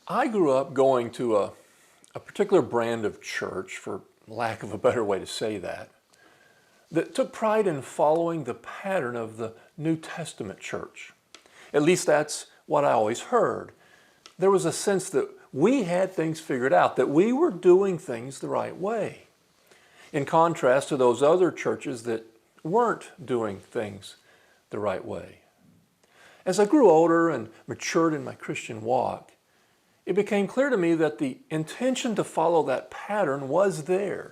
I grew up going to a particular brand of church, for lack of a better way to say that took pride in following the pattern of the New Testament church. At least that's what I always heard. There was a sense that we had things figured out, that we were doing things the right way, in contrast to those other churches that weren't doing things the right way. As I grew older and matured in my Christian walk, it became clear to me that the intention to follow that pattern was there.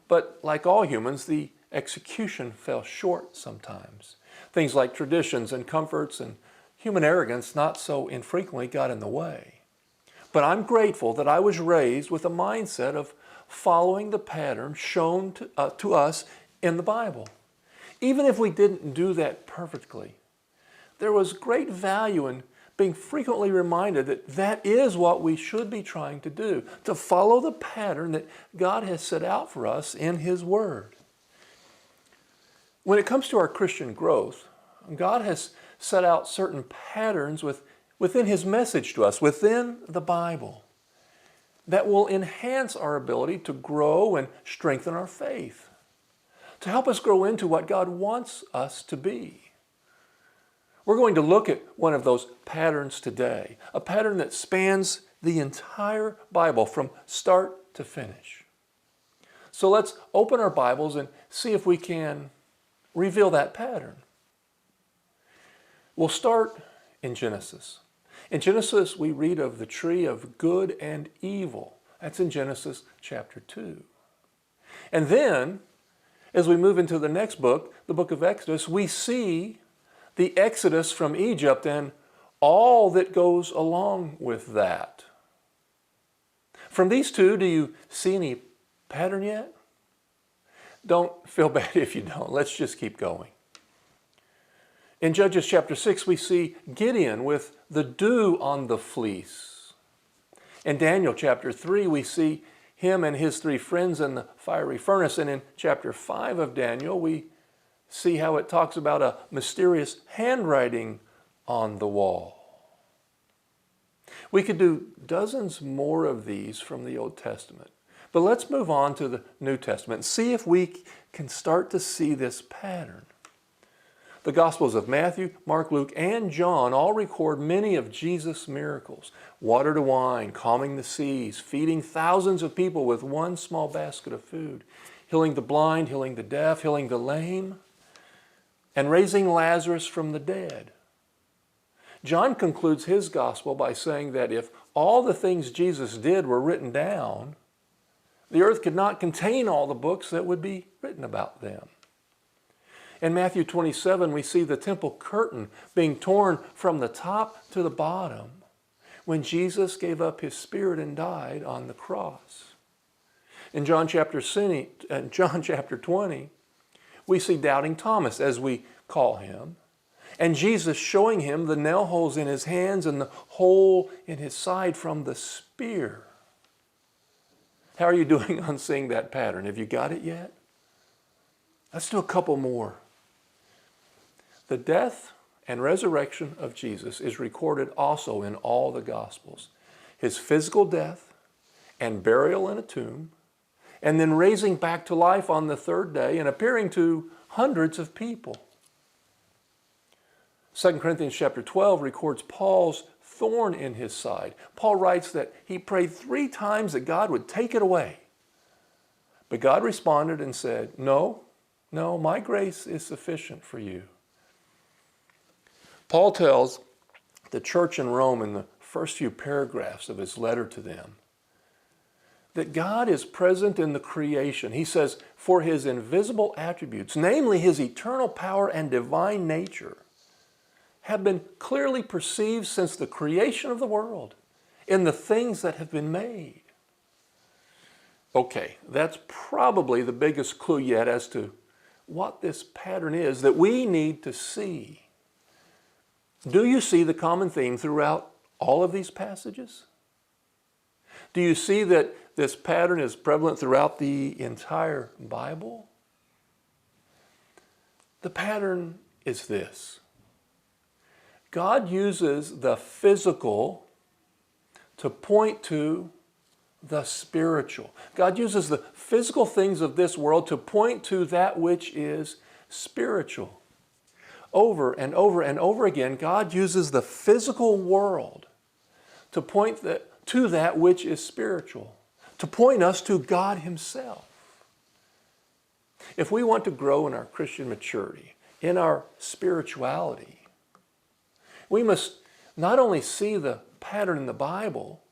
But like all humans, the execution fell short sometimes. Things like traditions and comforts and human arrogance not so infrequently got in the way. But I'm grateful that I was raised with a mindset of following the pattern shown to us in the Bible. Even if we didn't do that perfectly, there was great value in being frequently reminded that that is what we should be trying to do, to follow the pattern that God has set out for us in His Word. When it comes to our Christian growth, God has set out certain patterns within His message to us, within the Bible, that will enhance our ability to grow and strengthen our faith, to help us grow into what God wants us to be. We're going to look at one of those patterns today, a pattern that spans the entire Bible from start to finish. So let's open our Bibles and see if we can reveal that pattern. We'll start in Genesis. In Genesis, we read of the tree of good and evil. That's in Genesis chapter 2. And then, as we move into the next book, the book of Exodus, we see the exodus from Egypt and all that goes along with that. From these two, do you see any pattern yet? Don't feel bad if you don't. Let's just keep going. In Judges chapter 6, we see Gideon with the dew on the fleece. In Daniel chapter 3, we see him and his three friends in the fiery furnace. And in chapter 5 of Daniel, we see how it talks about a mysterious handwriting on the wall. We could do dozens more of these from the Old Testament. But let's move on to the New Testament and see if we can start to see this pattern. The Gospels of Matthew, Mark, Luke, and John all record many of Jesus' miracles. Water to wine, calming the seas, feeding thousands of people with one small basket of food, healing the blind, healing the deaf, healing the lame, and raising Lazarus from the dead. John concludes his gospel by saying that if all the things Jesus did were written down, the earth could not contain all the books that would be written about them. In Matthew 27, we see the temple curtain being torn from the top to the bottom when Jesus gave up His spirit and died on the cross. In John chapter 20, we see doubting Thomas, as we call him, and Jesus showing him the nail holes in his hands and the hole in his side from the spear. How are you doing on seeing that pattern? Have you got it yet? Let's do a couple more. The death and resurrection of Jesus is recorded also in all the Gospels. His physical death and burial in a tomb, and then raising back to life on the third day and appearing to hundreds of people. 2 Corinthians chapter 12 records Paul's thorn in his side. Paul writes that he prayed 3 times that God would take it away. But God responded and said, No, my grace is sufficient for you. Paul tells the church in Rome in the first few paragraphs of his letter to them that God is present in the creation. He says, for His invisible attributes, namely His eternal power and divine nature, have been clearly perceived since the creation of the world in the things that have been made. Okay, that's probably the biggest clue yet as to what this pattern is that we need to see. Do you see the common theme throughout all of these passages? Do you see that this pattern is prevalent throughout the entire Bible? The pattern is this. God uses the physical to point to the spiritual. God uses the physical things of this world to point to that which is spiritual. Over and over and over again, God uses the physical world to point to that which is spiritual, to point us to God Himself. If we want to grow in our Christian maturity, in our spirituality, we must not only see the pattern in the Bible,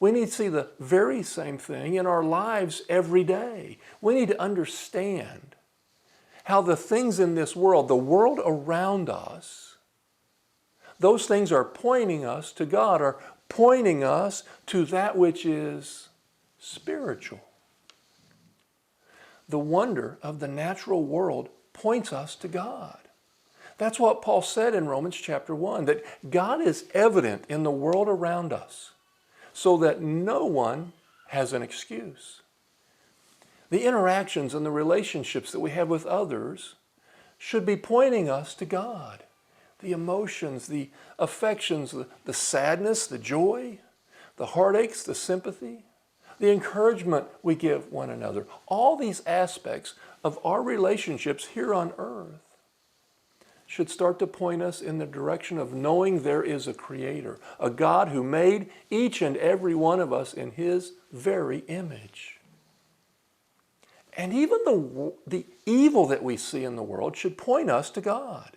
we need to see the very same thing in our lives every day. We need to understand how the things in this world, the world around us, those things are pointing us to God, are pointing us to that which is spiritual. The wonder of the natural world points us to God. That's what Paul said in Romans chapter 1, that God is evident in the world around us, so that no one has an excuse. The interactions and the relationships that we have with others should be pointing us to God. The emotions, the affections, the sadness, the joy, the heartaches, the sympathy, the encouragement we give one another. All these aspects of our relationships here on earth should start to point us in the direction of knowing there is a Creator, a God who made each and every one of us in His very image. And even the evil that we see in the world should point us to God.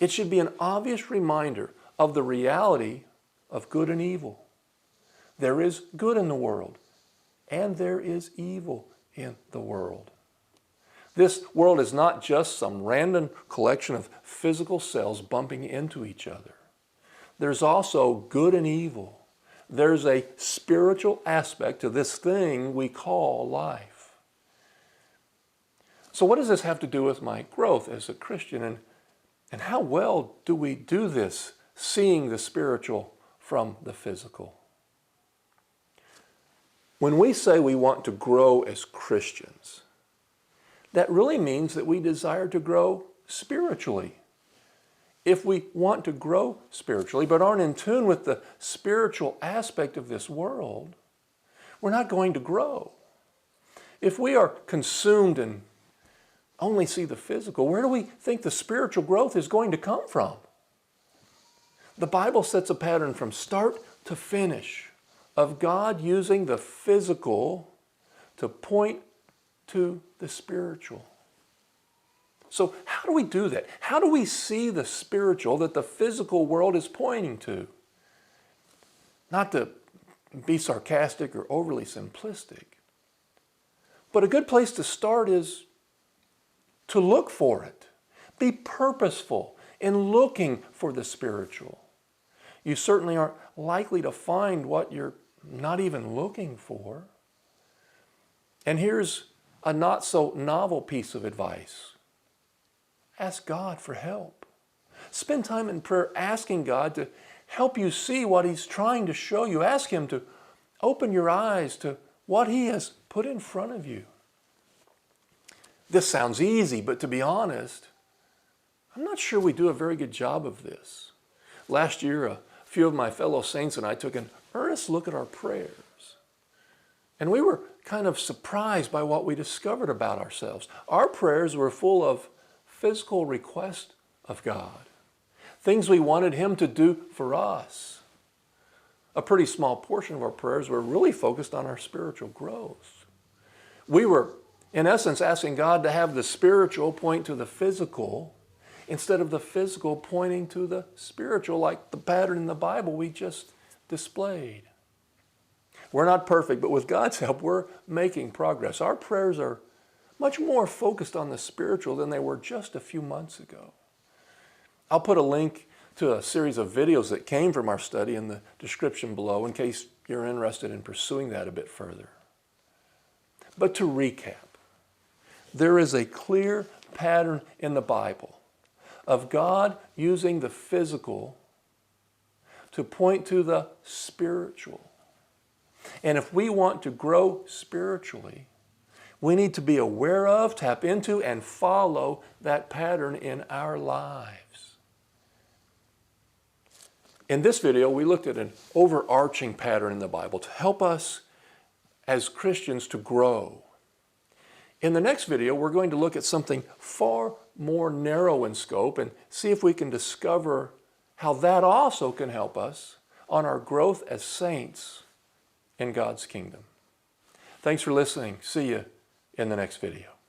It should be an obvious reminder of the reality of good and evil. There is good in the world, and there is evil in the world. This world is not just some random collection of physical cells bumping into each other. There's also good and evil. There's a spiritual aspect to this thing we call life. So what does this have to do with my growth as a Christian? And how well do we do this, seeing the spiritual from the physical? When we say we want to grow as Christians, that really means that we desire to grow spiritually. If we want to grow spiritually but aren't in tune with the spiritual aspect of this world, we're not going to grow. If we are consumed and only see the physical, where do we think the spiritual growth is going to come from? The Bible sets a pattern from start to finish of God using the physical to point to the spiritual. So how do we do that? How do we see the spiritual that the physical world is pointing to? Not to be sarcastic or overly simplistic, but a good place to start is to look for it. Be purposeful in looking for the spiritual. You certainly aren't likely to find what you're not even looking for. And here's a not so novel piece of advice. Ask God for help. Spend time in prayer asking God to help you see what He's trying to show you. Ask Him to open your eyes to what He has put in front of you. This sounds easy, but to be honest, I'm not sure we do a very good job of this. Last year, a few of my fellow saints and I took an earnest look at our prayers. And we were kind of surprised by what we discovered about ourselves. Our prayers were full of physical requests of God, things we wanted Him to do for us. A pretty small portion of our prayers were really focused on our spiritual growth. We were, in essence, asking God to have the spiritual point to the physical instead of the physical pointing to the spiritual, like the pattern in the Bible we just displayed. We're not perfect, but with God's help, we're making progress. Our prayers are much more focused on the spiritual than they were just a few months ago. I'll put a link to a series of videos that came from our study in the description below in case you're interested in pursuing that a bit further. But to recap, there is a clear pattern in the Bible of God using the physical to point to the spiritual. And if we want to grow spiritually, we need to be aware of, tap into, and follow that pattern in our lives. In this video, we looked at an overarching pattern in the Bible to help us as Christians to grow. In the next video, we're going to look at something far more narrow in scope and see if we can discover how that also can help us on our growth as saints in God's kingdom. Thanks for listening. See you in the next video.